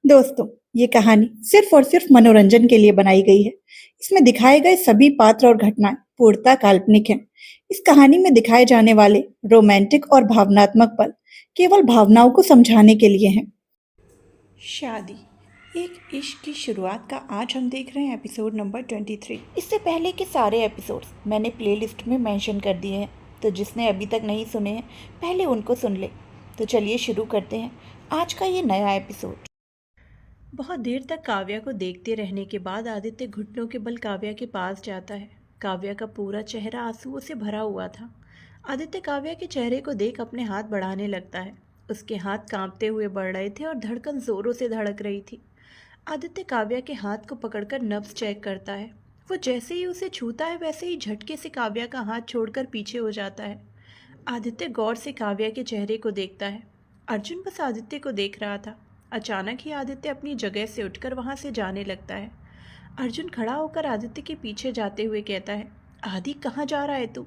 दोस्तों, ये कहानी सिर्फ और सिर्फ मनोरंजन के लिए बनाई गई है। इसमें दिखाए गए सभी पात्र और घटनाएं पूर्णतः काल्पनिक हैं। इस कहानी में दिखाए जाने वाले रोमांटिक और भावनात्मक पल केवल भावनाओं को समझाने के लिए हैं। शादी एक इश्क की शुरुआत का आज हम देख रहे हैं एपिसोड नंबर 23। इससे पहले के सारे एपिसोड्स मैंने प्लेलिस्ट में मेंशन कर दिए हैं, तो जिसने अभी तक नहीं सुने हैं पहले उनको सुन ले। तो चलिए शुरू करते हैं आज का ये नया एपिसोड। बहुत देर तक काव्या को देखते रहने के बाद आदित्य घुटनों के बल काव्या के पास जाता है। काव्या का पूरा चेहरा आंसुओं से भरा हुआ था। आदित्य काव्या के चेहरे को देख अपने हाथ बढ़ाने लगता है। उसके हाथ कांपते हुए बढ़ रहे थे और धड़कन जोरों से धड़क रही थी। आदित्य काव्या के हाथ को पकड़कर नब्ज चेक करता है। वो जैसे ही उसे छूता है वैसे ही झटके से काव्या का हाथ छोड़कर पीछे हो जाता है। आदित्य गौर से काव्या के चेहरे को देखता है। अर्जुन बस आदित्य को देख रहा था। अचानक ही आदित्य अपनी जगह से उठकर वहां से जाने लगता है। अर्जुन खड़ा होकर आदित्य के पीछे जाते हुए कहता है, आदि कहाँ जा रहा है तू?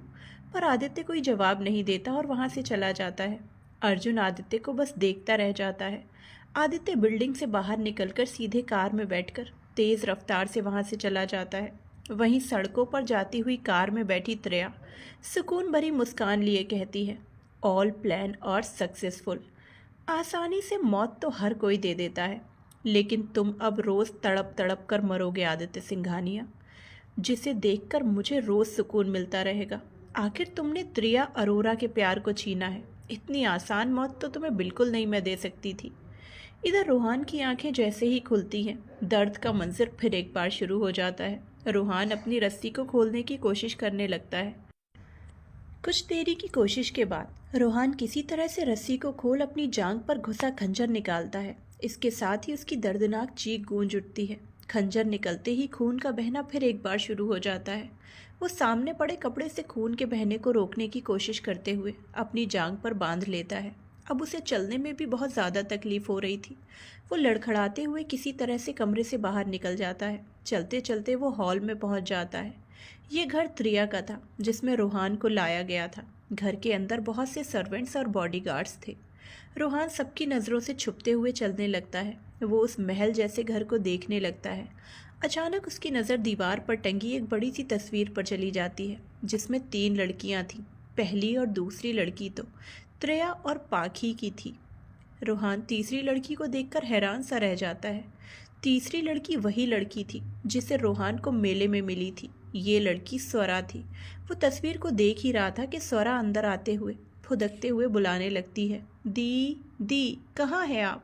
पर आदित्य कोई जवाब नहीं देता और वहां से चला जाता है। अर्जुन आदित्य को बस देखता रह जाता है। आदित्य बिल्डिंग से बाहर निकलकर सीधे कार में बैठकर तेज रफ्तार से वहां से चला जाता है। वहीं सड़कों पर जाती हुई कार में बैठी त्रेया सुकून भरी मुस्कान लिए कहती है, ऑल प्लान और सक्सेसफुल। आसानी से मौत तो हर कोई दे देता है, लेकिन तुम अब रोज तड़प तड़प कर मरोगे आदित्य सिंघानिया, जिसे देखकर मुझे रोज सुकून मिलता रहेगा। आखिर तुमने त्रिया अरोरा के प्यार को छीना है। इतनी आसान मौत तो तुम्हें बिल्कुल नहीं मैं दे सकती थी। इधर रूहान की आंखें जैसे ही खुलती हैं, दर्द का मंजर फिर एक बार शुरू हो जाता है। रूहान अपनी रस्सी को खोलने की कोशिश करने लगता है। कुछ देरी की कोशिश के बाद रोहान किसी तरह से रस्सी को खोल अपनी जांघ पर घुसा खंजर निकालता है। इसके साथ ही उसकी दर्दनाक चीख गूंज उठती है। खंजर निकलते ही खून का बहना फिर एक बार शुरू हो जाता है। वो सामने पड़े कपड़े से खून के बहने को रोकने की कोशिश करते हुए अपनी जांघ पर बांध लेता है। अब उसे चलने में भी बहुत ज़्यादा तकलीफ हो रही थी। वो लड़खड़ाते हुए किसी तरह से कमरे से बाहर निकल जाता है। चलते चलते वो हॉल में पहुंच जाता है। ये घर त्रिया का था जिसमें रूहान को लाया गया था। घर के अंदर बहुत से सर्वेंट्स और बॉडीगार्ड्स थे। रूहान सबकी नज़रों से छुपते हुए चलने लगता है। वो उस महल जैसे घर को देखने लगता है। अचानक उसकी नज़र दीवार पर टंगी एक बड़ी सी तस्वीर पर चली जाती है, जिसमें 3 लड़कियां थीं। पहली और दूसरी लड़की तो त्रेया और पाखी की थी। रूहान तीसरी लड़की को देखकर हैरान सा रह जाता है। तीसरी लड़की वही लड़की थी जिसे रूहान को मेले में मिली थी। ये लड़की स्वरा थी। वो तस्वीर को देख ही रहा था कि स्वरा अंदर आते हुए फुदकते हुए बुलाने लगती है, दी दी कहाँ है आप?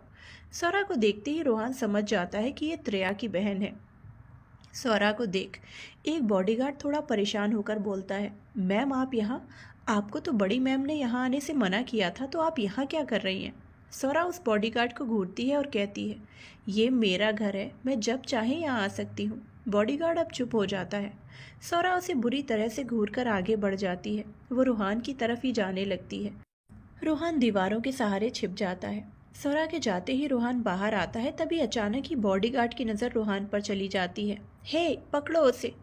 स्वरा को देखते ही रूहान समझ जाता है कि ये त्रेया की बहन है। स्वरा को देख एक बॉडीगार्ड थोड़ा परेशान होकर बोलता है, मैम आप यहाँ? आपको तो बड़ी मैम ने यहाँ आने से मना किया था, तो आप यहाँ क्या कर रही हैं? स्वरा उस बॉडीगार्ड को घूरती है और कहती है, ये मेरा घर है, मैं जब चाहे यहाँ आ सकती हूँ। बॉडीगार्ड अब चुप हो जाता है। स्वरा उसे बुरी तरह से घूरकर आगे बढ़ जाती है। वो रूहान की तरफ ही जाने लगती है। रूहान दीवारों के सहारे छिप जाता है। स्वरा के जाते ही रूहान बाहर आता है, तभी अचानक ही बॉडीगार्ड की नज़र रूहान पर चली जाती है। हे पकड़ो उसे!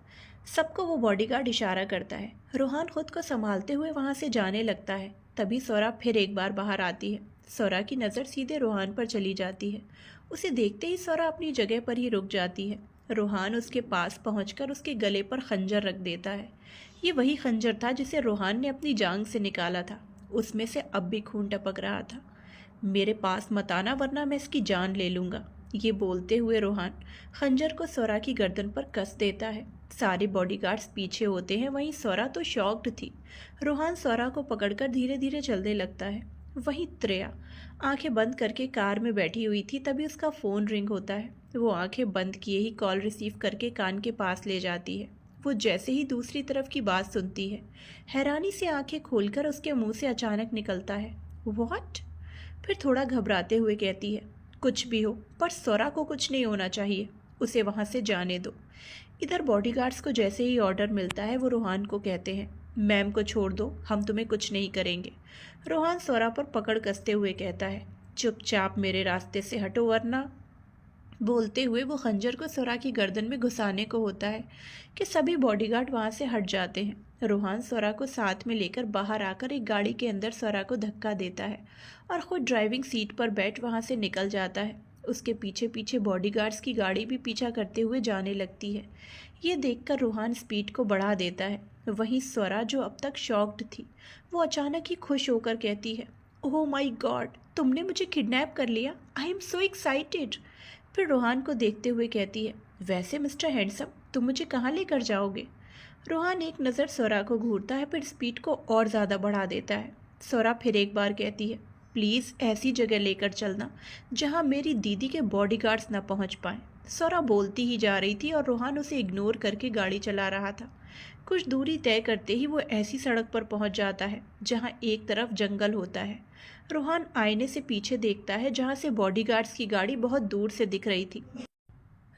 सबको वो बॉडीगार्ड इशारा करता है। रूहान खुद को संभालते हुए वहां से जाने लगता है। तभी स्वरा फिर एक बार बाहर आती है। स्वरा की नज़र सीधे रूहान पर चली जाती है। उसे देखते ही स्वरा अपनी जगह पर ही रुक जाती है। रूहान उसके पास पहुंचकर उसके गले पर खंजर रख देता है। ये वही खंजर था जिसे रूहान ने अपनी जांघ से निकाला था। उसमें से अब भी खून टपक रहा था। मेरे पास मत आना वरना मैं इसकी जान ले लूँगा। ये बोलते हुए रूहान खंजर को स्वरा की गर्दन पर कस देता है। सारे बॉडीगार्ड्स पीछे होते हैं, वहीं स्वरा तो शॉक्ड थी। रूहान स्वरा को पकड़कर धीरे धीरे चलने लगता है। वहीं त्रेया आंखें बंद करके कार में बैठी हुई थी, तभी उसका फ़ोन रिंग होता है। वो आंखें बंद किए ही कॉल रिसीव करके कान के पास ले जाती है। वो जैसे ही दूसरी तरफ की बात सुनती है, हैरानी से आंखें खोलकर उसके मुंह से अचानक निकलता है, व्हाट? फिर थोड़ा घबराते हुए कहती है, कुछ भी हो पर स्वरा को कुछ नहीं होना चाहिए, उसे वहाँ से जाने दो। इधर बॉडीगार्ड्स को जैसे ही ऑर्डर मिलता है वो रूहान को कहते हैं, मैम को छोड़ दो, हम तुम्हें कुछ नहीं करेंगे। रूहान स्वरा पर पकड़ कसते हुए कहता है, चुपचाप मेरे रास्ते से हटो वरना। बोलते हुए वो खंजर को स्वरा की गर्दन में घुसाने को होता है कि सभी बॉडीगार्ड वहां से हट जाते हैं। रूहान स्वरा को साथ में लेकर बाहर आकर एक गाड़ी के अंदर स्वरा को धक्का देता है और खुद ड्राइविंग सीट पर बैठ वहां से निकल जाता है। उसके पीछे पीछे बॉडीगार्ड्स की गाड़ी भी पीछा करते हुए जाने लगती है। ये देखकर रोहान स्पीड को बढ़ा देता है। वहीं स्वरा, जो अब तक शॉक्ड थी, वो अचानक ही खुश होकर कहती है, ओह माय गॉड, तुमने मुझे किडनैप कर लिया। I am so excited. फिर रोहान को देखते हुए कहती है, वैसे मिस्टर हैंडसम, तुम मुझे कहाँ लेकर जाओगे? रोहान एक नज़र स्वरा को घूरता है, फिर स्पीड को और ज़्यादा बढ़ा देता है। स्वरा फिर एक बार कहती है, प्लीज़ ऐसी जगह लेकर चलना जहाँ मेरी दीदी के बॉडीगार्ड्स ना पहुँच पाएँ। स्वरा बोलती ही जा रही थी और रोहान उसे इग्नोर करके गाड़ी चला रहा था। कुछ दूरी तय करते ही वो ऐसी सड़क पर पहुँच जाता है जहाँ एक तरफ जंगल होता है। रोहान आईने से पीछे देखता है जहाँ से बॉडीगार्ड्स की गाड़ी बहुत दूर से दिख रही थी।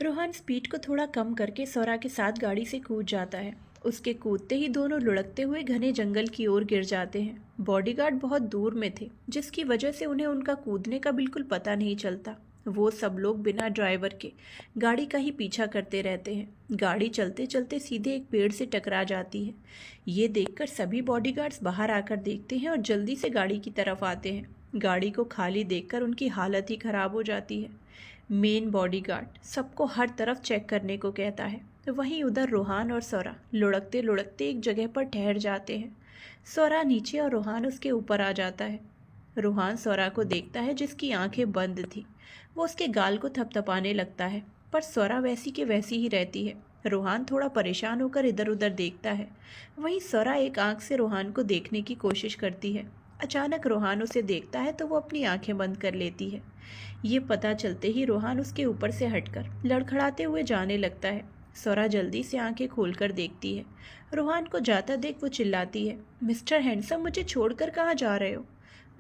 रोहान स्पीड को थोड़ा कम करके स्वरा के साथ गाड़ी से कूद जाता है। उसके कूदते ही दोनों लुढ़कते हुए घने जंगल की ओर गिर जाते हैं। बॉडीगार्ड बहुत दूर में थे, जिसकी वजह से उन्हें उनका कूदने का बिल्कुल पता नहीं चलता। वो सब लोग बिना ड्राइवर के गाड़ी का ही पीछा करते रहते हैं। गाड़ी चलते चलते सीधे एक पेड़ से टकरा जाती है। ये देखकर सभी बॉडीगार्ड्स बाहर आकर देखते हैं और जल्दी से गाड़ी की तरफ आते हैं। गाड़ी को खाली देखकर उनकी हालत ही खराब हो जाती है। मेन बॉडीगार्ड सबको हर तरफ चेक करने को कहता है। वहीं उधर रोहान और स्वरा लुढ़कते लुढ़कते एक जगह पर ठहर जाते हैं। स्वरा नीचे और रोहान उसके ऊपर आ जाता है। रोहान स्वरा को देखता है जिसकी आंखें बंद थी। वो उसके गाल को थपथपाने लगता है, पर स्वरा वैसी के वैसी ही रहती है। रोहान थोड़ा परेशान होकर इधर उधर देखता है। वहीं स्वरा एक आंख से रोहान को देखने की कोशिश करती है। अचानक रोहान उसे देखता है तो वो अपनी आंखें बंद कर लेती है। ये पता चलते ही रोहान उसके ऊपर से हटकर लड़खड़ाते हुए जाने लगता है। स्वरा जल्दी से आंखें खोलकर देखती है। रोहान को जाता देख वो चिल्लाती है, मिस्टर हैंडसम, मुझे छोड़कर कहाँ जा रहे हो?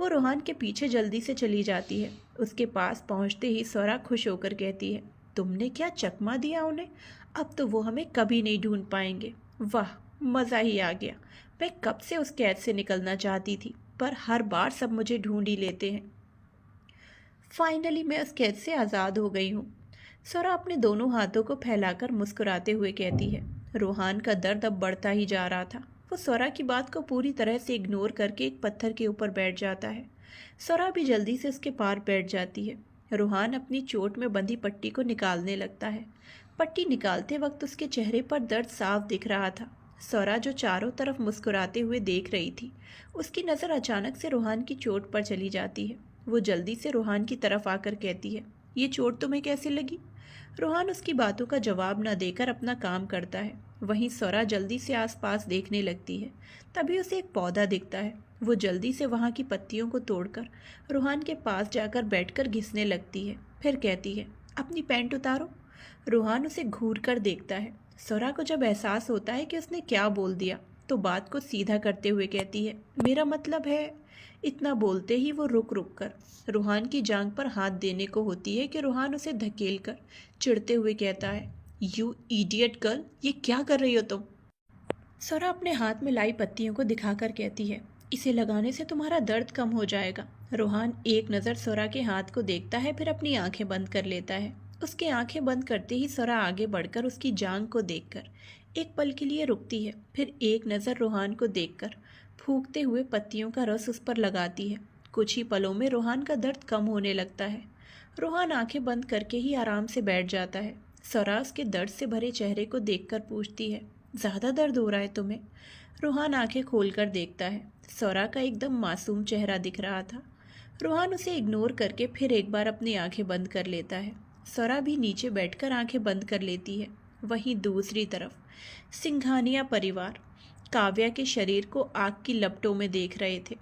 वो रोहान के पीछे जल्दी से चली जाती है। उसके पास पहुँचते ही स्वरा खुश होकर कहती है, तुमने क्या चकमा दिया उन्हें? अब तो वो हमें कभी नहीं ढूंढ पाएंगे। वाह, मज़ा ही आ गया। मैं कब से उस कैद से निकलना चाहती थी, पर हर बार सब मुझे ढूंढ ही लेते हैं। फाइनली मैं उस कैद से आज़ाद हो गई हूँ। स्वरा अपने दोनों हाथों को फैलाकर मुस्कुराते हुए कहती है। रोहान का दर्द अब बढ़ता ही जा रहा था। वो स्वरा की बात को पूरी तरह से इग्नोर करके एक पत्थर के ऊपर बैठ जाता है। स्वरा भी जल्दी से उसके पार बैठ जाती है। रोहान अपनी चोट में बंधी पट्टी को निकालने लगता है। पट्टी निकालते वक्त उसके चेहरे पर दर्द साफ दिख रहा था। स्वरा, जो चारों तरफ मुस्कुराते हुए देख रही थी, उसकी नज़र अचानक से रोहान की चोट पर चली जाती है। वो जल्दी से रोहान की तरफ आकर कहती है, ये चोट तुम्हें कैसे लगी? रोहान उसकी बातों का जवाब न देकर अपना काम करता है। वहीं स्वरा जल्दी से आसपास देखने लगती है। तभी उसे एक पौधा दिखता है। वो जल्दी से वहाँ की पत्तियों को तोड़कर रोहान के पास जाकर बैठकर घिसने लगती है। फिर कहती है, अपनी पैंट उतारो। रोहान उसे घूर कर देखता है। स्वरा को जब एहसास होता है कि उसने क्या बोल दिया, तो बात को सीधा करते हुए कहती है, मेरा मतलब है। इतना बोलते ही वो रुक कर रोहान की जांघ पर हाथ देने को होती है कि रोहान उसे धकेल कर चिढ़ते हुए कहता है, यू इडियट गर्ल, ये क्या कर रही हो तुम? स्वरा अपने हाथ में लाई पत्तियों को दिखाकर कहती है, इसे लगाने से तुम्हारा दर्द कम हो जाएगा। रोहान एक नज़र स्वरा के हाथ को देखता है, फिर अपनी आंखें बंद कर लेता है। उसकी आंखें बंद करते ही स्वरा आगे बढ़कर उसकी जांघ को देखकर एक पल के लिए रुकती है। फिर एक नज़र रोहान को देखकर फूंकते हुए पत्तियों का रस उस पर लगाती है। कुछ ही पलों में रोहान का दर्द कम होने लगता है। रोहान आंखें बंद करके ही आराम से बैठ जाता है। स्वरा उसके दर्द से भरे चेहरे को देखकर पूछती है, ज़्यादा दर्द हो रहा है तुम्हें? रोहान आंखें खोलकर देखता है। स्वरा का एकदम मासूम चेहरा दिख रहा था। रोहान उसे इग्नोर करके फिर एक बार अपनी आंखें बंद कर लेता है। स्वरा भी नीचे बैठकर आंखें बंद कर लेती है। वहीं दूसरी तरफ सिंघानिया परिवार काव्या के शरीर को आग की लपटों में देख रहे थे।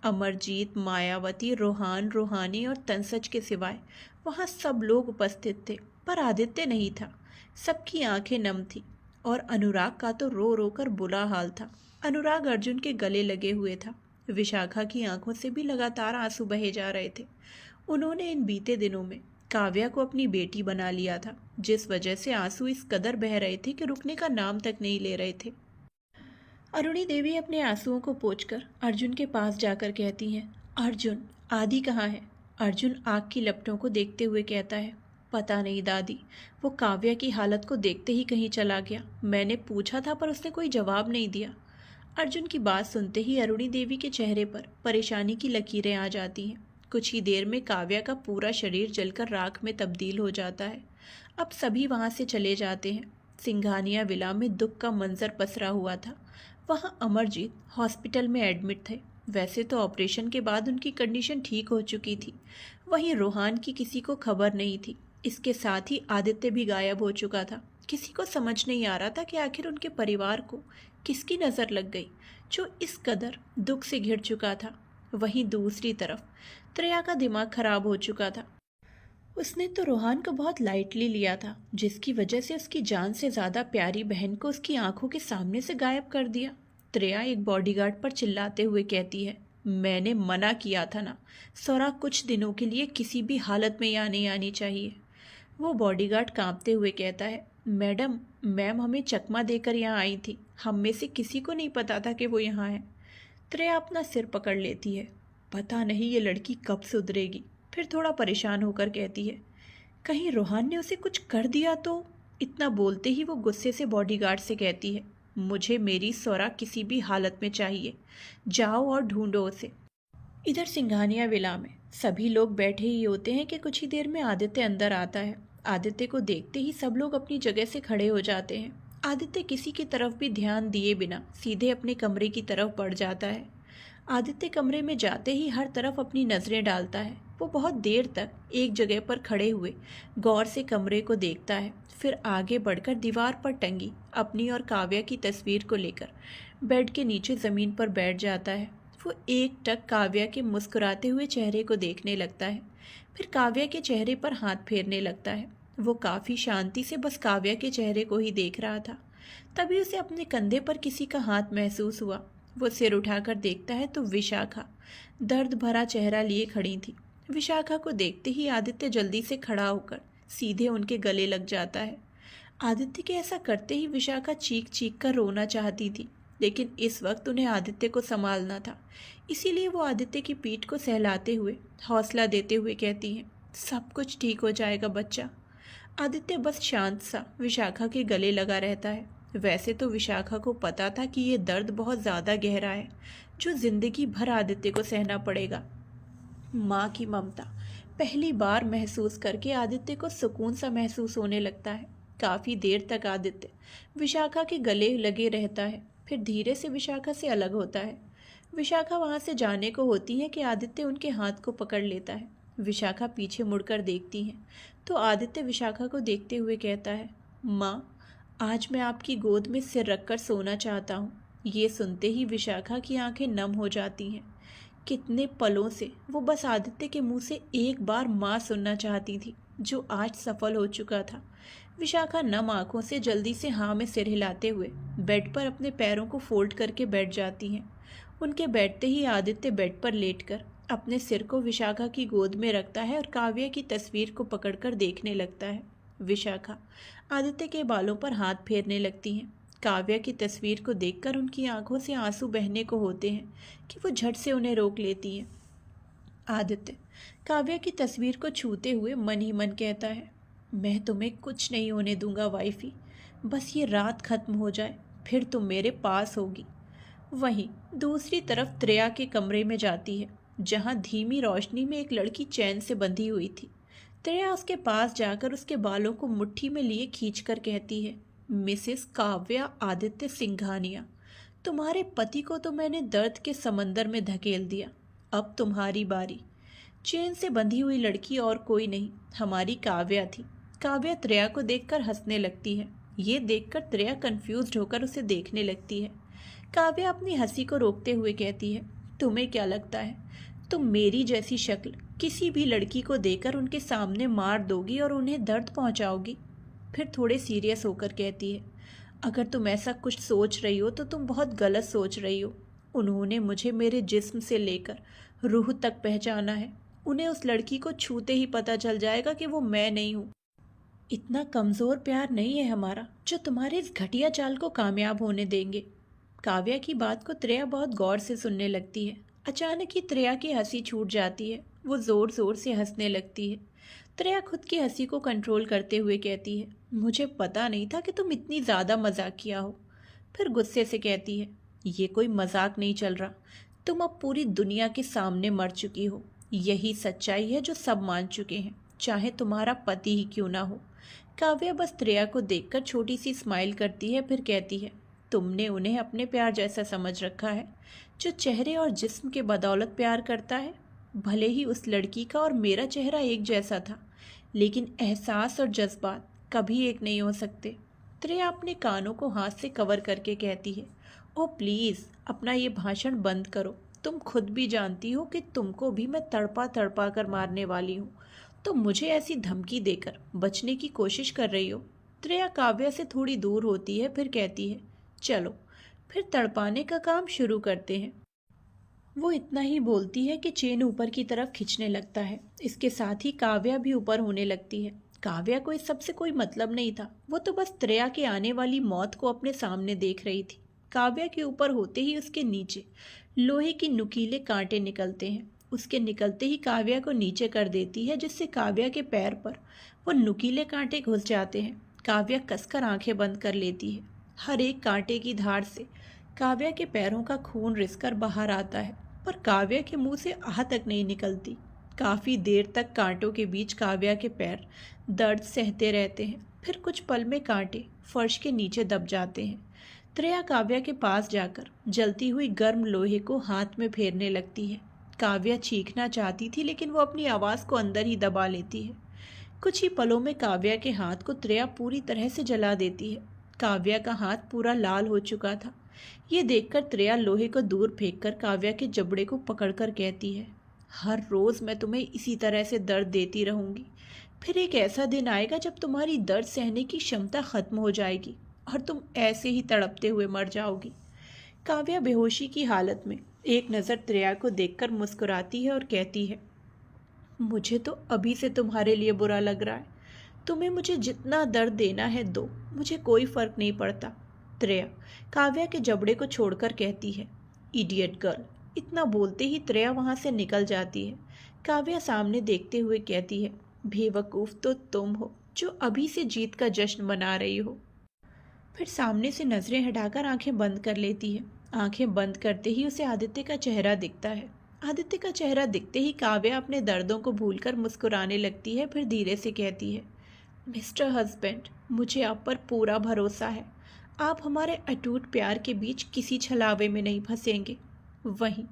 अमरजीत, मायावती, रोहान, रोहानी और तंसज के सिवाय वहाँ सब लोग उपस्थित थे, पर आदित्य नहीं था। सबकी आंखें नम थी और अनुराग का तो रो रो कर बुरा हाल था। अनुराग अर्जुन के गले लगे हुए था। विशाखा की आंखों से भी लगातार आंसू बहे जा रहे थे। उन्होंने इन बीते दिनों में काव्या को अपनी बेटी बना लिया था, जिस वजह से आंसू इस कदर बह रहे थे कि रुकने का नाम तक नहीं ले रहे थे। अरुणी देवी अपने आंसुओं को पोंछकर अर्जुन के पास जाकर कहती हैं, अर्जुन, आदि कहाँ है? अर्जुन आग की लपटों को देखते हुए कहता है, पता नहीं दादी, वो काव्या की हालत को देखते ही कहीं चला गया। मैंने पूछा था पर उसने कोई जवाब नहीं दिया। अर्जुन की बात सुनते ही अरुणी देवी के चेहरे पर परेशानी की लकीरें आ जाती हैं। कुछ ही देर में काव्या का पूरा शरीर जलकर राख में तब्दील हो जाता है। अब सभी वहाँ से चले जाते हैं। सिंघानिया विला में दुख का मंजर पसरा हुआ था। वहाँ अमरजीत हॉस्पिटल में एडमिट थे। वैसे तो ऑपरेशन के बाद उनकी कंडीशन ठीक हो चुकी थी। वहीं रोहान की किसी को खबर नहीं थी। इसके साथ ही आदित्य भी गायब हो चुका था। किसी को समझ नहीं आ रहा था कि आखिर उनके परिवार को किसकी नज़र लग गई जो इस कदर दुख से घिर चुका था। वहीं दूसरी तरफ त्रेया का दिमाग खराब हो चुका था। उसने तो रोहान को बहुत लाइटली लिया था, जिसकी वजह से उसकी जान से ज़्यादा प्यारी बहन को उसकी आंखों के सामने से गायब कर दिया। त्रेया एक बॉडीगार्ड पर चिल्लाते हुए कहती है, मैंने मना किया था ना, सौरा कुछ दिनों के लिए किसी भी हालत में यहाँ नहीं आनी चाहिए। वो बॉडीगार्ड कांपते हुए कहता है, मैम हमें चकमा देकर यहाँ आई थी, हम में से किसी को नहीं पता था कि वो यहाँ है। त्रेया अपना सिर पकड़ लेती है। पता नहीं ये लड़की कब सुधरेगी। फिर थोड़ा परेशान होकर कहती है, कहीं रोहान ने उसे कुछ कर दिया तो। इतना बोलते ही वो गुस्से से बॉडीगार्ड से कहती है, मुझे मेरी सौरा किसी भी हालत में चाहिए, जाओ और ढूंढो उसे। इधर सिंघानिया विला में सभी लोग बैठे ही होते हैं कि कुछ ही देर में आदित्य अंदर आता है। आदित्य को देखते ही सब लोग अपनी जगह से खड़े हो जाते हैं। आदित्य किसी की तरफ भी ध्यान दिए बिना सीधे अपने कमरे की तरफ बढ़ जाता है। आदित्य कमरे में जाते ही हर तरफ अपनी नज़रें डालता है। वो बहुत देर तक एक जगह पर खड़े हुए गौर से कमरे को देखता है, फिर आगे बढ़कर दीवार पर टंगी अपनी और काव्या की तस्वीर को लेकर बेड के नीचे ज़मीन पर बैठ जाता है। वो एक टक काव्या के मुस्कुराते हुए चेहरे को देखने लगता है, फिर काव्या के चेहरे पर हाथ फेरने लगता है। वो काफ़ी शांति से बस काव्या के चेहरे को ही देख रहा था। तभी उसे अपने कंधे पर किसी का हाथ महसूस हुआ। वो सिर उठाकर देखता है तो विशाखा दर्द भरा चेहरा लिए खड़ी थी। विशाखा को देखते ही आदित्य जल्दी से खड़ा होकर सीधे उनके गले लग जाता है। आदित्य के ऐसा करते ही विशाखा चीख चीख कर रोना चाहती थी, लेकिन इस वक्त उन्हें आदित्य को संभालना था। इसीलिए वो आदित्य की पीठ को सहलाते हुए हौसला देते हुए कहती हैं, सब कुछ ठीक हो जाएगा बच्चा। आदित्य बस शांत सा विशाखा के गले लगा रहता है। वैसे तो विशाखा को पता था कि ये दर्द बहुत ज़्यादा गहरा है, जो ज़िंदगी भर आदित्य को सहना पड़ेगा। माँ की ममता पहली बार महसूस करके आदित्य को सुकून सा महसूस होने लगता है। काफ़ी देर तक आदित्य विशाखा के गले लगे रहता है, फिर धीरे से विशाखा से अलग होता है। विशाखा वहाँ से जाने को होती है कि आदित्य उनके हाथ को पकड़ लेता है। विशाखा पीछे मुड़कर देखती है तो आदित्य विशाखा को देखते हुए कहता है, माँ आज मैं आपकी गोद में सिर रखकर सोना चाहता हूँ। ये सुनते ही विशाखा की आंखें नम हो जाती हैं। कितने पलों से वो बस आदित्य के मुंह से एक बार माँ सुनना चाहती थी, जो आज सफल हो चुका था। विशाखा नम आंखों से जल्दी से हाँ में सिर हिलाते हुए बेड पर अपने पैरों को फोल्ड करके बैठ जाती हैं। उनके बैठते ही आदित्य बेड पर लेटकर अपने सिर को विशाखा की गोद में रखता है और काव्या की तस्वीर को पकड़कर देखने लगता है। विशाखा आदित्य के बालों पर हाथ फेरने लगती हैं। काव्या की तस्वीर को देखकर उनकी आंखों से आंसू बहने को होते हैं कि वो झट से उन्हें रोक लेती हैं। आदित्य काव्या की तस्वीर को छूते हुए मन ही मन कहता है, मैं तुम्हें कुछ नहीं होने दूंगा वाइफी, बस ये रात खत्म हो जाए फिर तुम मेरे पास होगी। वहीं दूसरी तरफ त्रेया के कमरे में जाती है, जहां धीमी रोशनी में एक लड़की चैन से बंधी हुई थी। त्रेया उसके पास जाकर उसके बालों को मुट्ठी में लिए खींचकर कहती है, मिसेस काव्या आदित्य सिंघानिया, तुम्हारे पति को तो मैंने दर्द के समंदर में धकेल दिया, अब तुम्हारी बारी। चेन से बंधी हुई लड़की और कोई नहीं, हमारी काव्या थी। काव्या त्रेया को देखकर हंसने लगती है। ये देखकर त्रेया कंफ्यूज्ड होकर उसे देखने लगती है। काव्या अपनी हंसी को रोकते हुए कहती है, तुम्हें क्या लगता है तुम मेरी जैसी शक्ल किसी भी लड़की को देकर उनके सामने मार दोगी और उन्हें दर्द पहुंचाओगी? फिर थोड़े सीरियस होकर कहती है, अगर तुम ऐसा कुछ सोच रही हो तो तुम बहुत गलत सोच रही हो। उन्होंने मुझे मेरे जिस्म से लेकर रूह तक पहचाना है। उन्हें उस लड़की को छूते ही पता चल जाएगा कि वो मैं नहीं हूँ। इतना कमज़ोर प्यार नहीं है हमारा जो तुम्हारे इस घटिया चाल को कामयाब होने देंगे। काव्या की बात को त्रेया बहुत गौर से सुनने लगती है। अचानक ही त्रेया की हंसी छूट जाती है। वो ज़ोर ज़ोर से हंसने लगती है। त्रेया खुद की हंसी को कंट्रोल करते हुए कहती है, मुझे पता नहीं था कि तुम इतनी ज़्यादा मजाकिया हो। फिर गुस्से से कहती है, ये कोई मजाक नहीं चल रहा, तुम अब पूरी दुनिया के सामने मर चुकी हो। यही सच्चाई है जो सब मान चुके हैं, चाहे तुम्हारा पति ही क्यों ना हो। काव्या बस त्रिया को देखकर छोटी सी स्माइल करती है, फिर कहती है, तुमने उन्हें अपने प्यार जैसा समझ रखा है, जो चेहरे और जिस्म के बदौलत प्यार करता है। भले ही उस लड़की का और मेरा चेहरा एक जैसा था, लेकिन एहसास और जज्बात कभी एक नहीं हो सकते। त्रिया अपने कानों को हाथ से कवर करके कहती है, ओ प्लीज़ अपना ये भाषण बंद करो। तुम खुद भी जानती हो कि तुमको भी मैं तड़पा तड़पा कर मारने वाली हूँ, तो मुझे ऐसी धमकी देकर बचने की कोशिश कर रही हो। त्रिया काव्या से थोड़ी दूर होती है, फिर कहती है, चलो फिर तड़पाने का काम शुरू करते हैं। वो इतना ही बोलती है कि चेन ऊपर की तरफ खिंचने लगता है। इसके साथ ही काव्या भी ऊपर होने लगती है। काव्या को इस सब से कोई मतलब नहीं था, वो तो बस त्रिया के आने वाली मौत को अपने सामने देख रही थी। काव्या के ऊपर होते ही उसके नीचे लोहे की नुकीले कांटे निकलते हैं। उसके निकलते ही काव्या को नीचे कर देती है, जिससे काव्या के पैर पर वो नुकीले कांटे घुस जाते हैं। काव्या कसकर आंखें बंद कर लेती है। हर एक कांटे की धार से काव्या के पैरों का खून रिसकर बाहर आता है, पर काव्या के मुंह से आह तक नहीं निकलती। काफ़ी देर तक कांटों के बीच काव्या के पैर दर्द सहते रहते हैं। फिर कुछ पल में कांटे फर्श के नीचे दब जाते हैं। त्रिया काव्या के पास जाकर जलती हुई गर्म लोहे को हाथ में फेरने लगती है। काव्या चीखना चाहती थी, लेकिन वो अपनी आवाज़ को अंदर ही दबा लेती है। कुछ ही पलों में काव्या के हाथ को त्रिया पूरी तरह से जला देती है। काव्या का हाथ पूरा लाल हो चुका था। ये देखकर त्रिया लोहे को दूर फेंककर काव्या के जबड़े को पकड़कर कहती है, हर रोज़ मैं तुम्हें इसी तरह से दर्द देती रहूंगी। फिर एक ऐसा दिन आएगा जब तुम्हारी दर्द सहने की क्षमता खत्म हो जाएगी और तुम ऐसे ही तड़पते हुए मर जाओगी। काव्या बेहोशी की हालत में एक नज़र त्रिया को देखकर मुस्कुराती है और कहती है, मुझे तो अभी से तुम्हारे लिए बुरा लग रहा है। तुम्हें मुझे जितना दर्द देना है दो, मुझे कोई फ़र्क नहीं पड़ता। त्रिया काव्या के जबड़े को छोड़कर कहती है, इडियट गर्ल। इतना बोलते ही त्रिया वहाँ से निकल जाती है। काव्या सामने देखते हुए कहती है, बेवकूफ़ तो तुम हो जो अभी से जीत का जश्न मना रही हो। फिर सामने से नज़रें हटाकर आंखें बंद कर लेती है। आंखें बंद करते ही उसे आदित्य का चेहरा दिखता है। आदित्य का चेहरा दिखते ही काव्या अपने दर्दों को भूलकर मुस्कुराने लगती है, फिर धीरे से कहती है, मिस्टर हस्बैंड, मुझे आप पर पूरा भरोसा है। आप हमारे अटूट प्यार के बीच किसी छलावे में नहीं फंसेंगे। वहीं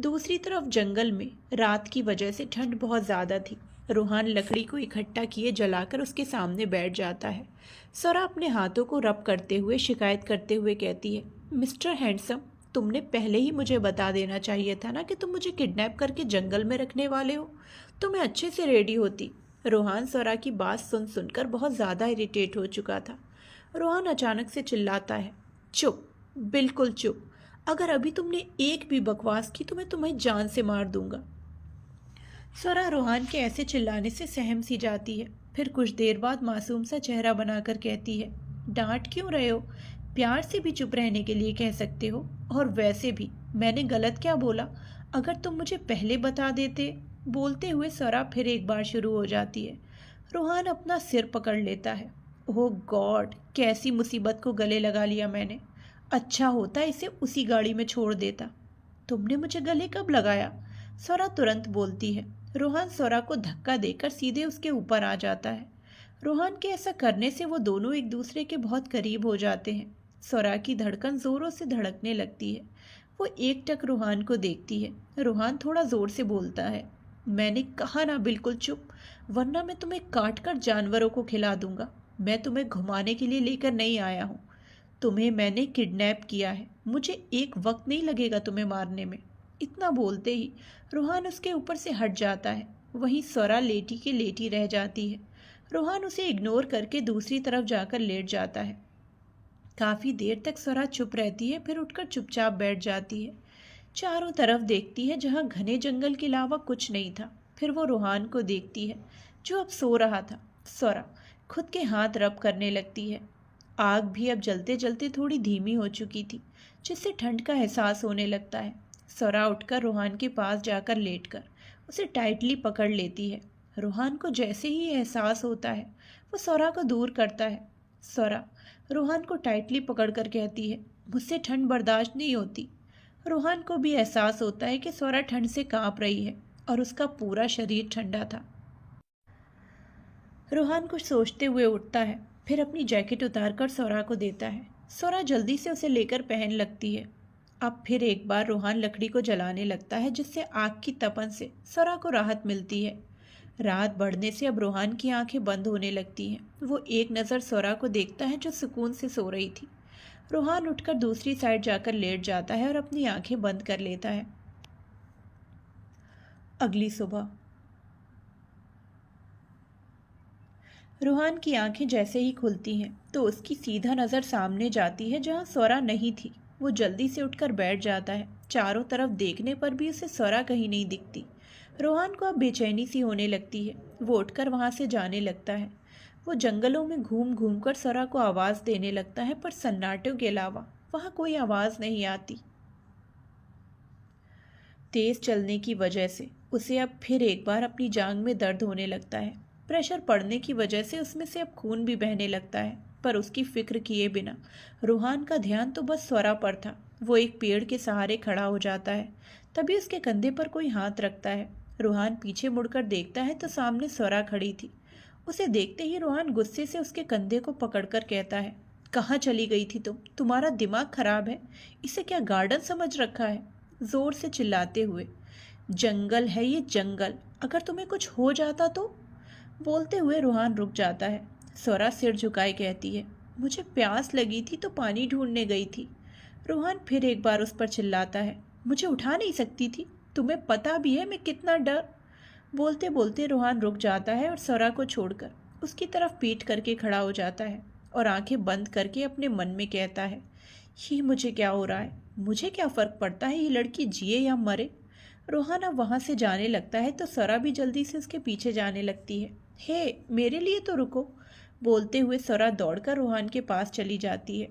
दूसरी तरफ जंगल में रात की वजह से ठंड बहुत ज़्यादा थी। रूहान लकड़ी को इकट्ठा किए जलाकर उसके सामने बैठ जाता है। स्वरा अपने हाथों को रब करते हुए शिकायत करते हुए कहती है, मिस्टर हैंडसम, तुमने पहले ही मुझे बता देना चाहिए था ना कि तुम मुझे किडनैप करके जंगल में रखने वाले हो, तो मैं अच्छे से रेडी होती। रूहान स्वरा की बात सुनकर बहुत ज़्यादा इरिटेट हो चुका था। रूहान अचानक से चिल्लाता है, चुप, बिल्कुल चुप। अगर अभी तुमने एक भी बकवास की तो मैं तुम्हें जान से मार दूंगा। स्वरा रूहान के ऐसे चिल्लाने से सहम सी जाती है। फिर कुछ देर बाद मासूम सा चेहरा बनाकर कहती है, डांट क्यों रहे हो? प्यार से भी चुप रहने के लिए कह सकते हो। और वैसे भी मैंने गलत क्या बोला? अगर तुम मुझे पहले बता देते। बोलते हुए स्वरा फिर एक बार शुरू हो जाती है। रूहान अपना सिर पकड़ लेता है। ओह गॉड, कैसी मुसीबत को गले लगा लिया मैंने। अच्छा होता इसे उसी गाड़ी में छोड़ देता। तुमने मुझे गले कब लगाया? स्वरा तुरंत बोलती है। रूहान स्वरा को धक्का देकर सीधे उसके ऊपर आ जाता है। रूहान के ऐसा करने से वो दोनों एक दूसरे के बहुत करीब हो जाते हैं। स्वरा की धड़कन ज़ोरों से धड़कने लगती है। वो एकटक रूहान को देखती है। रूहान थोड़ा ज़ोर से बोलता है, मैंने कहा ना बिल्कुल चुप, वरना मैं तुम्हें काट कर जानवरों को खिला दूंगा। मैं तुम्हें घुमाने के लिए लेकर नहीं आया हूँ। तुम्हें मैंने किडनैप किया है। मुझे एक वक्त नहीं लगेगा तुम्हें मारने में। इतना बोलते ही रूहान उसके ऊपर से हट जाता है। वहीं स्वरा लेटी की लेटी रह जाती है। रूहान उसे इग्नोर करके दूसरी तरफ जाकर लेट जाता है। काफ़ी देर तक स्वरा चुप रहती है, फिर उठकर चुपचाप बैठ जाती है। चारों तरफ देखती है, जहाँ घने जंगल के अलावा कुछ नहीं था। फिर वो रूहान को देखती है जो अब सो रहा था। स्वरा खुद के हाथ रब करने लगती है। आग भी अब जलते जलते थोड़ी धीमी हो चुकी थी, जिससे ठंड का एहसास होने लगता है। स्वरा उठकर रूहान के पास जाकर लेटकर उसे टाइटली पकड़ लेती है। रूहान को जैसे ही एहसास होता है, वो स्वरा को दूर करता है। स्वरा रूहान को टाइटली पकड़कर कहती है, मुझसे ठंड बर्दाश्त नहीं होती। रूहान को भी एहसास होता है कि स्वरा ठंड से कांप रही है। और उसका पूरा शरीर ठंडा था। रोहान कुछ सोचते हुए उठता है, फिर अपनी जैकेट उतारकर सोरा को देता है। सोरा जल्दी से उसे लेकर पहन लगती है। अब फिर एक बार रोहान लकड़ी को जलाने लगता है, जिससे आग की तपन से सोरा को राहत मिलती है। रात बढ़ने से अब रोहान की आंखें बंद होने लगती हैं। वो एक नज़र सोरा को देखता है जो सुकून से सो रही थी। रोहान उठकर दूसरी साइड जाकर लेट जाता है और अपनी आंखें बंद कर लेता है। अगली सुबह रोहान की आंखें जैसे ही खुलती हैं तो उसकी सीधा नज़र सामने जाती है जहां सोरा नहीं थी। वो जल्दी से उठकर बैठ जाता है। चारों तरफ देखने पर भी उसे सोरा कहीं नहीं दिखती। रोहान को अब बेचैनी सी होने लगती है। वो उठकर वहां से जाने लगता है। वो जंगलों में घूम घूम कर सोरा को आवाज़ देने लगता है, पर सन्नाटे के अलावा वहां कोई आवाज़ नहीं आती। तेज चलने की वजह से उसे अब फिर एक बार अपनी जांघ में दर्द होने लगता है। प्रेशर पड़ने की वजह से उसमें से अब खून भी बहने लगता है, पर उसकी फिक्र किए बिना रोहान का ध्यान तो बस सोरा पर था। वो एक पेड़ के सहारे खड़ा हो जाता है। तभी उसके कंधे पर कोई हाथ रखता है। रोहान पीछे मुड़कर देखता है तो सामने सोरा खड़ी थी। उसे देखते ही रोहान गुस्से से उसके कंधे को पकड़कर कहता है, कहाँ चली गई थी तुम? तुम्हारा दिमाग खराब है? इसे क्या गार्डन समझ रखा है? जोर से चिल्लाते हुए, जंगल है ये जंगल, अगर तुम्हें कुछ हो जाता तो? बोलते हुए रोहान रुक जाता है। सोरा सिर झुकाए कहती है, मुझे प्यास लगी थी तो पानी ढूंढने गई थी। रोहान फिर एक बार उस पर चिल्लाता है, मुझे उठा नहीं सकती थी? तुम्हें पता भी है मैं कितना डर। बोलते बोलते रोहान रुक जाता है और सोरा को छोड़कर उसकी तरफ पीठ करके खड़ा हो जाता है और आंखें बंद करके अपने मन में कहता है, ये मुझे क्या हो रहा है? मुझे क्या फ़र्क पड़ता है ये लड़की जिए या मरे? रोहान अब वहाँ से जाने लगता है तो सोरा भी जल्दी से उसके पीछे जाने लगती है। हे, मेरे लिए तो रुको। बोलते हुए सोरा दौड़कर रोहान के पास चली जाती है।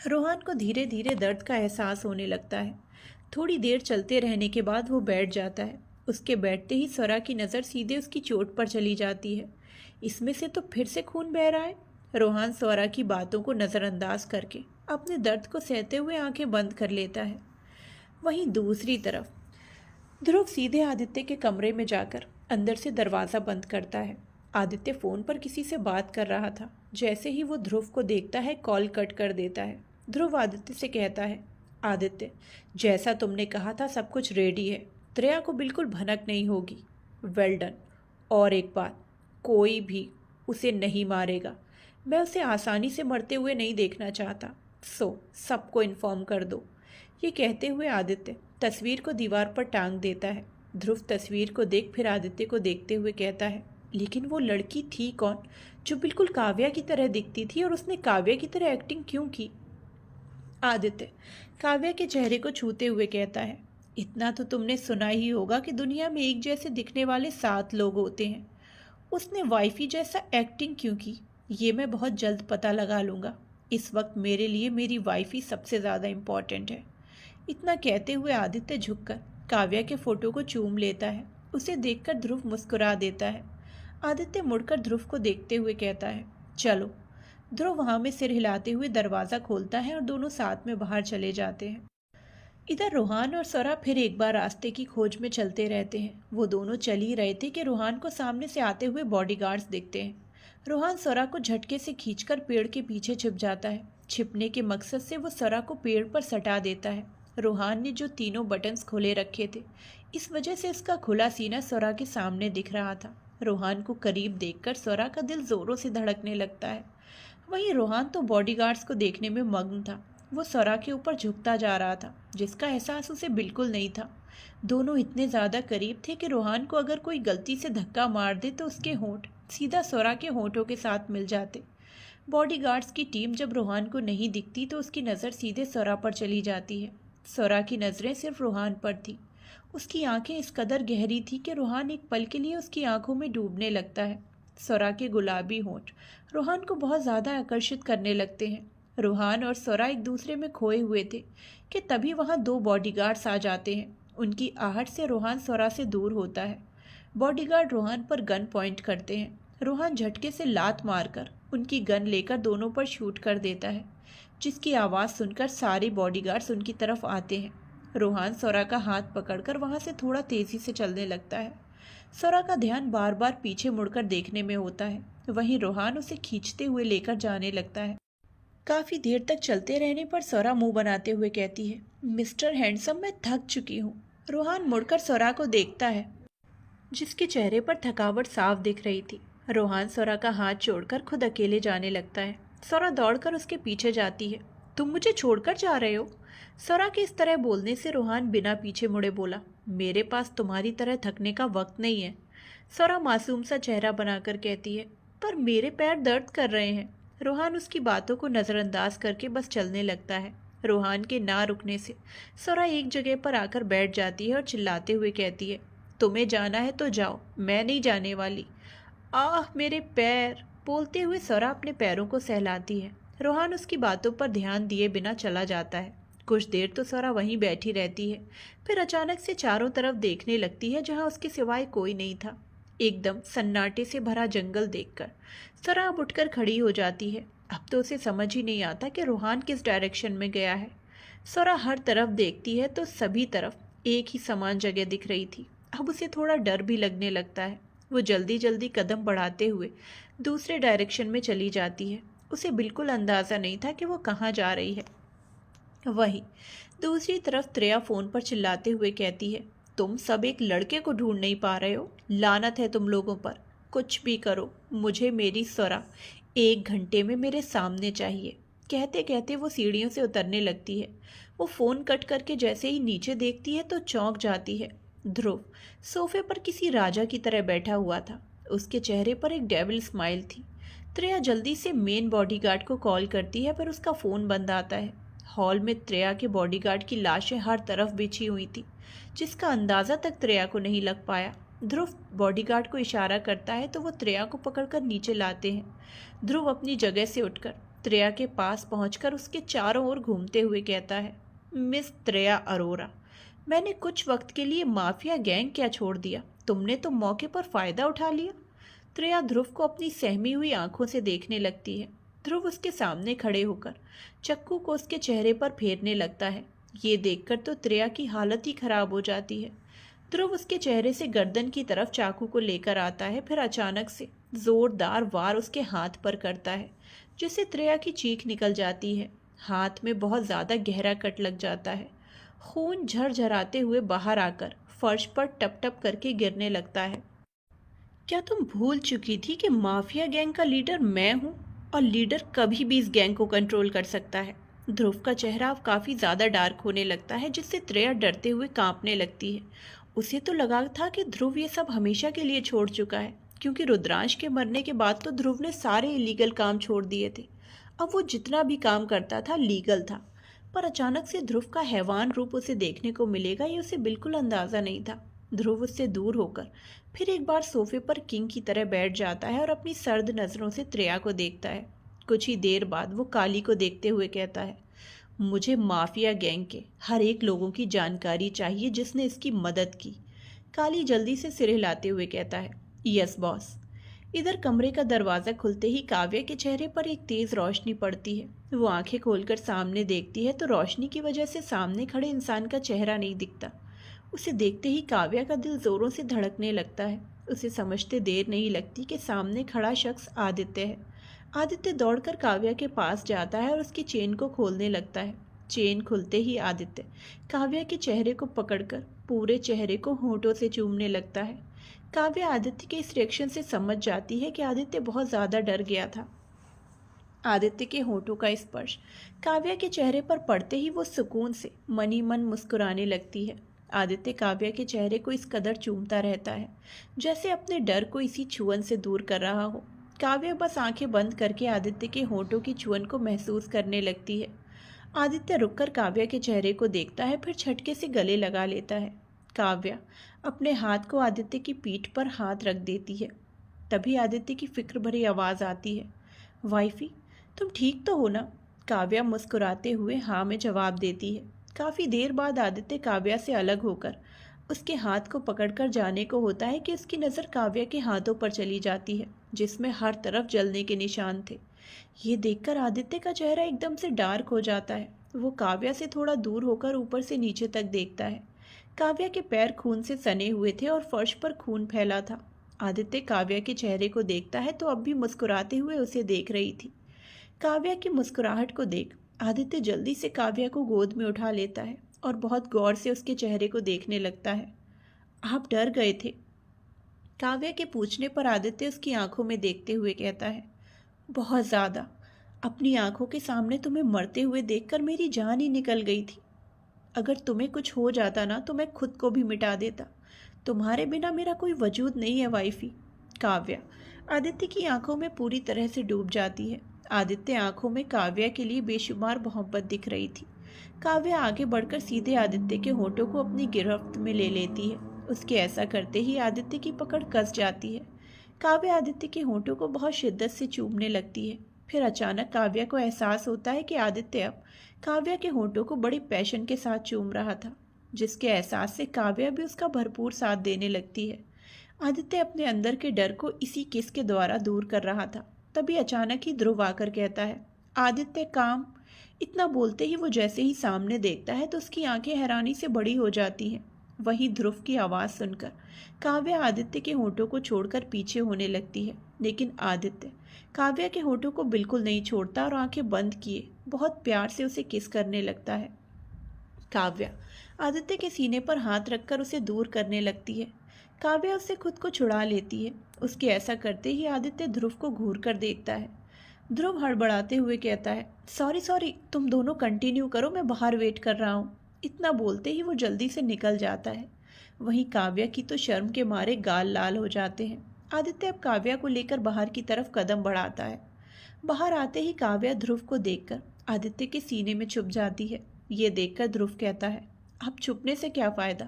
रोहान को धीरे धीरे दर्द का एहसास होने लगता है। थोड़ी देर चलते रहने के बाद वो बैठ जाता है। उसके बैठते ही सोरा की नज़र सीधे उसकी चोट पर चली जाती है। इसमें से तो फिर से खून बह रहा है। रोहान सोरा की बातों को नज़रअंदाज करके अपने दर्द को सहते हुए आंखें बंद कर लेता है। वहीं दूसरी तरफ ध्रुव सीधे आदित्य के कमरे में जाकर अंदर से दरवाज़ा बंद करता है। आदित्य फ़ोन पर किसी से बात कर रहा था। जैसे ही वो ध्रुव को देखता है कॉल कट कर देता है। ध्रुव आदित्य से कहता है, आदित्य, जैसा तुमने कहा था सब कुछ रेडी है। त्रेया को बिल्कुल भनक नहीं होगी। Well done. और एक बात, कोई भी उसे नहीं मारेगा। मैं उसे आसानी से मरते हुए नहीं देखना चाहता। सबको इन्फॉर्म कर दो। ये कहते हुए आदित्य तस्वीर को दीवार पर टांग देता है। ध्रुव तस्वीर को देख फिर आदित्य को देखते हुए कहता है, लेकिन वो लड़की थी कौन जो बिल्कुल काव्या की तरह दिखती थी, और उसने काव्या की तरह एक्टिंग क्यों की? आदित्य काव्या के चेहरे को छूते हुए कहता है, इतना तो तुमने सुना ही होगा कि दुनिया में एक जैसे दिखने वाले 7 लोग होते हैं। उसने वाइफी जैसा एक्टिंग क्यों की, ये मैं बहुत जल्द पता लगा लूँगा। इस वक्त मेरे लिए मेरी वाइफी सबसे ज़्यादा इम्पॉर्टेंट है। इतना कहते हुए आदित्य झुककर काव्या के फोटो को चूम लेता है। उसे देखकर ध्रुव मुस्कुरा देता है। आदित्य मुड़कर ध्रुव को देखते हुए कहता है, चलो। ध्रुव वहाँ में सिर हिलाते हुए दरवाज़ा खोलता है और दोनों साथ में बाहर चले जाते हैं। इधर रोहान और सोरा फिर एक बार रास्ते की खोज में चलते रहते हैं। वो दोनों चल ही रहे थे कि रोहान को सामने से आते हुए बॉडीगार्ड्स दिखते हैं। रोहान सोरा को झटके से खींचकर पेड़ के पीछे छिप जाता है। छिपने के मकसद से वो सोरा को पेड़ पर सटा देता है। रोहान ने जो तीनों बटन्स खोले रखे थे, इस वजह से उसका खुला सीना सोरा के सामने दिख रहा था। रोहान को करीब देखकर सोरा का दिल जोरों से धड़कने लगता है। वहीं रोहान तो बॉडीगार्ड्स को देखने में मग्न था। वो सोरा के ऊपर झुकता जा रहा था, जिसका एहसास उसे बिल्कुल नहीं था। दोनों इतने ज़्यादा करीब थे कि रोहान को अगर कोई गलती से धक्का मार दे तो उसके होंठ सीधा सोरा के होंठों के साथ मिल जाते। बॉडीगार्ड्स की टीम जब रोहान को नहीं दिखती तो उसकी नज़र सीधे सोरा पर चली जाती है। सोरा की नज़रें सिर्फ रोहान पर थी। उसकी आंखें इस कदर गहरी थी कि रोहान एक पल के लिए उसकी आंखों में डूबने लगता है। सोरा के गुलाबी होंठ रोहान को बहुत ज़्यादा आकर्षित करने लगते हैं। रोहान और सोरा एक दूसरे में खोए हुए थे कि तभी वहाँ 2 बॉडीगार्ड्स आ जाते हैं। उनकी आहट से रोहान सोरा से दूर होता है। बॉडीगार्ड रोहान पर गन पॉइंट करते हैं। रोहान झटके से लात मारकर उनकी गन लेकर दोनों पर शूट कर देता है, जिसकी आवाज़ सुनकर सारे बॉडीगार्ड्स उनकी तरफ आते हैं। रोहान सौरा का हाथ पकड़कर वहां से थोड़ा तेजी से चलने लगता है। सौरा का ध्यान बार बार पीछे मुड़कर देखने में होता है। वहीं रोहान उसे खींचते हुए लेकर जाने लगता है। काफी देर तक चलते रहने पर सौरा मुंह बनाते हुए कहती है, मिस्टर हैंडसम, मैं थक चुकी हूँ। रोहान मुड़कर सौरा को देखता है, जिसके चेहरे पर थकावट साफ दिख रही थी। रोहान सौरा का हाथ छोड़कर खुद अकेले जाने लगता है। सौरा दौड़कर उसके पीछे जाती है। तुम मुझे छोड़कर जा रहे हो? सौरा के इस तरह बोलने से रोहान बिना पीछे मुड़े बोला, मेरे पास तुम्हारी तरह थकने का वक्त नहीं है। सौरा मासूम सा चेहरा बनाकर कहती है, पर मेरे पैर दर्द कर रहे हैं। रोहान उसकी बातों को नज़रअंदाज करके बस चलने लगता है। रोहान के ना रुकने से सौरा एक जगह पर आकर बैठ जाती है और चिल्लाते हुए कहती है, तुम्हें जाना है तो जाओ, मैं नहीं जाने वाली। आह मेरे पैर! बोलते हुए सौरा अपने पैरों को सहलाती है। रोहान उसकी बातों पर ध्यान दिए बिना चला जाता है। कुछ देर तो सौरा वहीं बैठी रहती है, फिर अचानक से चारों तरफ देखने लगती है जहां उसके सिवाय कोई नहीं था। एकदम सन्नाटे से भरा जंगल देखकर सौरा अब उठकर खड़ी हो जाती है। अब तो उसे समझ ही नहीं आता कि रोहान किस डायरेक्शन में गया है। सौरा हर तरफ देखती है तो सभी तरफ एक ही समान जगह दिख रही थी। अब उसे थोड़ा डर भी लगने लगता है। वो जल्दी जल्दी कदम बढ़ाते हुए दूसरे डायरेक्शन में चली जाती है। उसे बिल्कुल अंदाज़ा नहीं था कि वो कहाँ जा रही है। वहीं दूसरी तरफ त्रेया फ़ोन पर चिल्लाते हुए कहती है, तुम सब एक लड़के को ढूंढ नहीं पा रहे हो? लानत है तुम लोगों पर। कुछ भी करो, मुझे मेरी सौरा 1 घंटे में मेरे सामने चाहिए। कहते कहते वो सीढ़ियों से उतरने लगती है। वो फ़ोन कट करके जैसे ही नीचे देखती है तो चौंक जाती है। ध्रुव सोफे पर किसी राजा की तरह बैठा हुआ था। उसके चेहरे पर एक डेविल स्माइल थी। त्रेया जल्दी से मेन बॉडीगार्ड को कॉल करती है, पर उसका फ़ोन बंद आता है। हॉल में त्रेया के बॉडीगार्ड की लाशें हर तरफ बिछी हुई थी, जिसका अंदाज़ा तक त्रेया को नहीं लग पाया। ध्रुव बॉडीगार्ड को इशारा करता है तो वो त्रेया को पकड़कर नीचे लाते हैं। ध्रुव अपनी जगह से उठकर त्रेया के पास पहुंचकर उसके चारों ओर घूमते हुए कहता है, मिस त्रेया अरोरा, मैंने कुछ वक्त के लिए माफिया गैंग क्या छोड़ दिया, तुमने तो मौके पर फ़ायदा उठा लिया। त्रेया ध्रुव को अपनी सहमी हुई आंखों से देखने लगती है। ध्रुव उसके सामने खड़े होकर चक्कू को उसके चेहरे पर फेरने लगता है। ये देखकर तो त्रेया की हालत ही खराब हो जाती है। ध्रुव उसके चेहरे से गर्दन की तरफ चाकू को लेकर आता है, फिर अचानक से जोरदार वार उसके हाथ पर करता है, जिससे त्रेया की चीख निकल जाती है। हाथ में बहुत ज़्यादा गहरा कट लग जाता है। खून झरझराते हुए बाहर आकर फर्श पर टप टप करके गिरने लगता है। क्या तुम भूल चुकी थी कि माफिया गैंग का लीडर मैं हूँ, और लीडर कभी भी इस गैंग को कंट्रोल कर सकता है। ध्रुव का चेहरा अब काफ़ी ज़्यादा डार्क होने लगता है, जिससे त्रेया डरते हुए कांपने लगती है। उसे तो लगा था कि ध्रुव ये सब हमेशा के लिए छोड़ चुका है, क्योंकि रुद्रांश के मरने के बाद तो ध्रुव ने सारे इलीगल काम छोड़ दिए थे। अब वो जितना भी काम करता था लीगल था, पर अचानक से ध्रुव का हैवान रूप उसे देखने को मिलेगा ये उसे बिल्कुल अंदाज़ा नहीं था। ध्रुव उससे दूर होकर फिर एक बार सोफे पर किंग की तरह बैठ जाता है और अपनी सर्द नज़रों से त्रेया को देखता है। कुछ ही देर बाद वो काली को देखते हुए कहता है, मुझे माफिया गैंग के हर एक लोगों की जानकारी चाहिए जिसने इसकी मदद की। काली जल्दी से सिर हिलाते हुए कहता है, यस बॉस। इधर कमरे का दरवाज़ा खुलते ही काव्या के चेहरे पर एक तेज़ रोशनी पड़ती है। वो आंखें खोलकर सामने देखती है तो रोशनी की वजह से सामने खड़े इंसान का चेहरा नहीं दिखता। उसे देखते ही काव्या का दिल ज़ोरों से धड़कने लगता है। उसे समझते देर नहीं लगती कि सामने खड़ा शख्स आदित्य है। आदित्य दौड़कर काव्या के पास जाता है और उसकी चेन को खोलने लगता है। चेन खुलते ही आदित्य काव्या के चेहरे को पकड़कर पूरे चेहरे को होंठों से चूमने लगता है। काव्या आदित्य के इस रिएक्शन से समझ जाती है कि आदित्य बहुत ज़्यादा डर गया था। आदित्य के होंठों का स्पर्श काव्या के चेहरे पर पड़ते ही वो सुकून से मनी मन मुस्कुराने लगती है। आदित्य काव्या के चेहरे को इस कदर चूमता रहता है जैसे अपने डर को इसी छुअन से दूर कर रहा हो। काव्या बस आंखें बंद करके आदित्य के होंठों की छुअन को महसूस करने लगती है। आदित्य रुककर काव्या के चेहरे को देखता है, फिर झटके से गले लगा लेता है। काव्या अपने हाथ को आदित्य की पीठ पर हाथ रख देती है। तभी आदित्य की फिक्र भरी आवाज़ आती है, वाइफी तुम ठीक तो हो ना? काव्या मुस्कुराते हुए हाँ में जवाब देती है। काफ़ी देर बाद आदित्य काव्या से अलग होकर उसके हाथ को पकड़कर जाने को होता है कि उसकी नज़र काव्या के हाथों पर चली जाती है, जिसमें हर तरफ जलने के निशान थे। ये देखकर आदित्य का चेहरा एकदम से डार्क हो जाता है। वो काव्या से थोड़ा दूर होकर ऊपर से नीचे तक देखता है। काव्या के पैर खून से सने हुए थे और फर्श पर खून फैला था। आदित्य काव्या के चेहरे को देखता है तो अब भी मुस्कुराते हुए उसे देख रही थी। काव्या की मुस्कुराहट को देख आदित्य जल्दी से काव्या को गोद में उठा लेता है और बहुत गौर से उसके चेहरे को देखने लगता है। आप डर गए थे? काव्या के पूछने पर आदित्य उसकी आंखों में देखते हुए कहता है, बहुत ज़्यादा। अपनी आंखों के सामने तुम्हें मरते हुए देखकर मेरी जान ही निकल गई थी। अगर तुम्हें कुछ हो जाता ना तो मैं खुद को भी मिटा देता। तुम्हारे बिना मेरा कोई वजूद नहीं है वाइफी। काव्या आदित्य की आंखों में पूरी तरह से डूब जाती है। आदित्य आंखों में काव्या के लिए बेशुमार मोहब्बत दिख रही थी। काव्या आगे बढ़कर सीधे आदित्य के होठों को अपनी गिरफ्त में ले लेती है। उसके ऐसा करते ही आदित्य की पकड़ कस जाती है। काव्या आदित्य के होठों को बहुत शिद्दत से चूमने लगती है। फिर अचानक काव्या को एहसास होता है कि आदित्य अब काव्या के होठों को बड़ी पैशन के साथ चूम रहा था, जिसके एहसास से काव्या भी उसका भरपूर साथ देने लगती है। आदित्य अपने अंदर के डर को इसी किस के द्वारा दूर कर रहा था। तभी अचानक ही ध्रुव आकर कहता है, आदित्य काम। इतना बोलते ही वो जैसे ही सामने देखता है तो उसकी आंखें हैरानी से बड़ी हो जाती हैं। वहीं ध्रुव की आवाज़ सुनकर काव्या आदित्य के होठों को छोड़कर पीछे होने लगती है, लेकिन आदित्य काव्या के होठों को बिल्कुल नहीं छोड़ता और आंखें बंद किए बहुत प्यार से उसे किस करने लगता है। काव्या आदित्य के सीने पर हाथ रखकर उसे दूर करने लगती है। काव्या उससे खुद को छुड़ा लेती है। उसके ऐसा करते ही आदित्य ध्रुव को घूर कर देखता है। ध्रुव हड़बड़ाते हुए कहता है, सॉरी सॉरी, तुम दोनों कंटिन्यू करो, मैं बाहर वेट कर रहा हूँ। इतना बोलते ही वो जल्दी से निकल जाता है। वहीं काव्या की तो शर्म के मारे गाल लाल हो जाते हैं। आदित्य अब काव्या को लेकर बाहर की तरफ कदम बढ़ाता है। बाहर आते ही काव्या ध्रुव को देखकर आदित्य के सीने में छुप जाती है। ये देखकर ध्रुव कहता है, अब छुपने से क्या फ़ायदा,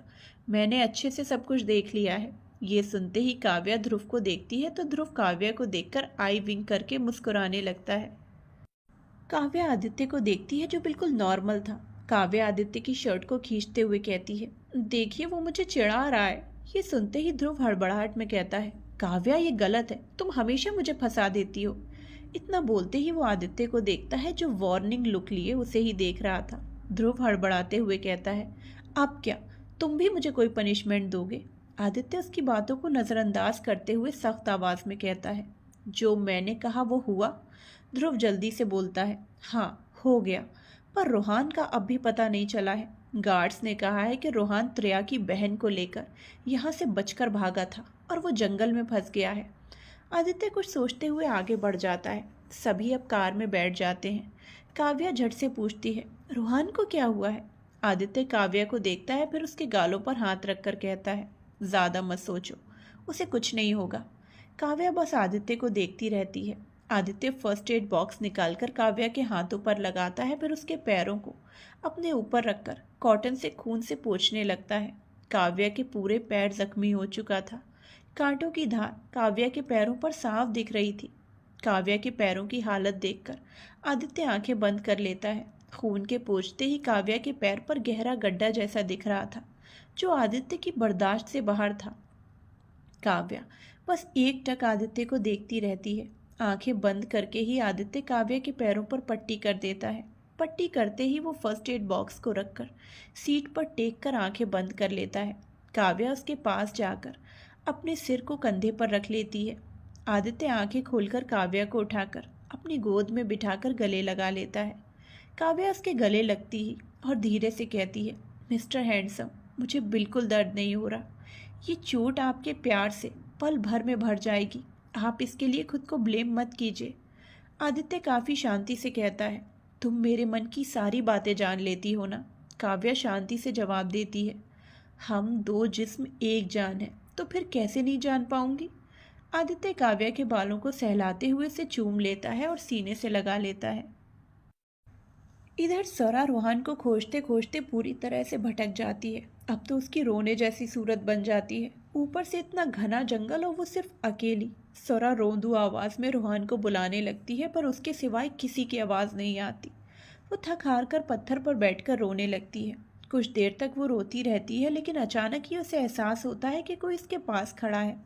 मैंने अच्छे से सब कुछ देख लिया है। ये सुनते ही काव्या ध्रुव को देखती है तो ध्रुव काव्या को देखकर आई विंक करके मुस्कुराने लगता है। काव्या आदित्य को देखती है जो बिल्कुल नॉर्मल था। काव्या आदित्य की शर्ट को खींचते हुए कहती है, देखिए वो मुझे चिढ़ा रहा है। ये सुनते ही ध्रुव हड़बड़ाहट में कहता है, काव्या ये गलत है, तुम हमेशा मुझे फंसा देती हो। इतना बोलते ही वो आदित्य को देखता है जो वार्निंग लुक लिए उसे ही देख रहा था। ध्रुव हड़बड़ाते हुए कहता है, अब क्या तुम भी मुझे कोई पनिशमेंट दोगे? आदित्य उसकी बातों को नज़रअंदाज करते हुए सख्त आवाज़ में कहता है, जो मैंने कहा वो हुआ? ध्रुव जल्दी से बोलता है, हाँ हो गया, पर रोहान का अब भी पता नहीं चला है। गार्ड्स ने कहा है कि रोहान त्रिया की बहन को लेकर यहाँ से बचकर भागा था और वो जंगल में फंस गया है। आदित्य कुछ सोचते हुए आगे बढ़ जाता है। सभी अब कार में बैठ जाते हैं। काव्या झट से पूछती है, रोहान को क्या हुआ है? आदित्य काव्या को देखता है, फिर उसके गालों पर हाथ रखकर कहता है, ज़्यादा मत सोचो, उसे कुछ नहीं होगा। काव्या बस आदित्य को देखती रहती है। आदित्य फर्स्ट एड बॉक्स निकालकर काव्या के हाथों पर लगाता है, फिर उसके पैरों को अपने ऊपर रखकर कॉटन से खून से पोंछने लगता है। काव्या के पूरे पैर जख्मी हो चुका था। कांटों की धार काव्या के पैरों पर साफ दिख रही थी। काव्या के पैरों की हालत देखकर आदित्य आंखें बंद कर लेता है। खून के पोंछते ही काव्या के पैर पर गहरा गड्ढा जैसा दिख रहा था, जो आदित्य की बर्दाश्त से बाहर था। काव्या बस एक टक आदित्य को देखती रहती है। आंखें बंद करके ही आदित्य काव्या के पैरों पर पट्टी कर देता है। पट्टी करते ही वो फर्स्ट एड बॉक्स को रखकर सीट पर टेक कर आंखें बंद कर लेता है। काव्या उसके पास जाकर अपने सिर को कंधे पर रख लेती है। आदित्य आंखें खोलकर काव्या को उठाकर अपनी गोद में बिठाकर गले लगा लेता है। काव्या उसके गले लगती ही और धीरे से कहती है, मिस्टर हैंडसम, मुझे बिल्कुल दर्द नहीं हो रहा। ये चोट आपके प्यार से पल भर में भर जाएगी, आप इसके लिए खुद को ब्लेम मत कीजिए। आदित्य काफ़ी शांति से कहता है, तुम मेरे मन की सारी बातें जान लेती हो ना? काव्या शांति से जवाब देती है, हम दो जिस्म एक जान है, तो फिर कैसे नहीं जान पाऊंगी? आदित्य काव्या के बालों को सहलाते हुए उसे चूम लेता है और सीने से लगा लेता है। इधर स्वरा रोहान को खोजते खोजते पूरी तरह से भटक जाती है। अब तो उसकी रोने जैसी सूरत बन जाती है। ऊपर से इतना घना जंगल और वो सिर्फ अकेली। स्वरा रोंदू आवाज़ में रोहान को बुलाने लगती है, पर उसके सिवाय किसी की आवाज़ नहीं आती। वो थक हार कर पत्थर पर बैठकर रोने लगती है। कुछ देर तक वो रोती रहती है, लेकिन अचानक ही उसे एहसास होता है कि कोई इसके पास खड़ा है।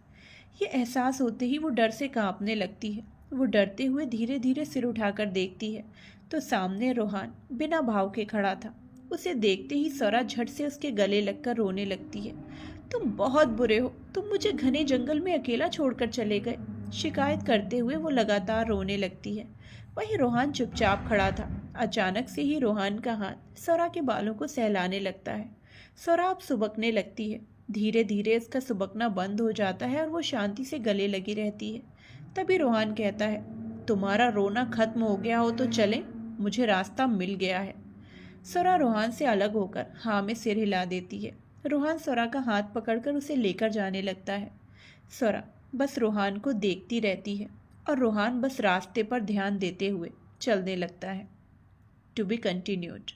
ये एहसास होते ही वो डर से कांपने लगती है। वो डरते हुए धीरे धीरे सिर उठाकर देखती है तो सामने रोहान बिना भाव के खड़ा था। उसे देखते ही स्वरा झट से उसके गले लगकर रोने लगती है। तुम बहुत बुरे हो, तुम मुझे घने जंगल में अकेला छोड़कर चले गए। शिकायत करते हुए वो लगातार रोने लगती है। वहीं रोहान चुपचाप खड़ा था। अचानक से ही रोहान का हाथ स्वरा के बालों को सहलाने लगता है। स्वरा अब सुबकने लगती है। धीरे धीरे इसका सुबकना बंद हो जाता है और वो शांति से गले लगी रहती है। तभी रोहान कहता है, तुम्हारा रोना खत्म हो गया हो तो चलें, मुझे रास्ता मिल गया है। स्वरा रोहान से अलग होकर हाँ में सिर हिला देती है। रोहान स्वरा का हाथ पकड़कर उसे लेकर जाने लगता है। स्वरा बस रोहान को देखती रहती है और रोहान बस रास्ते पर ध्यान देते हुए चलने लगता है। To be continued.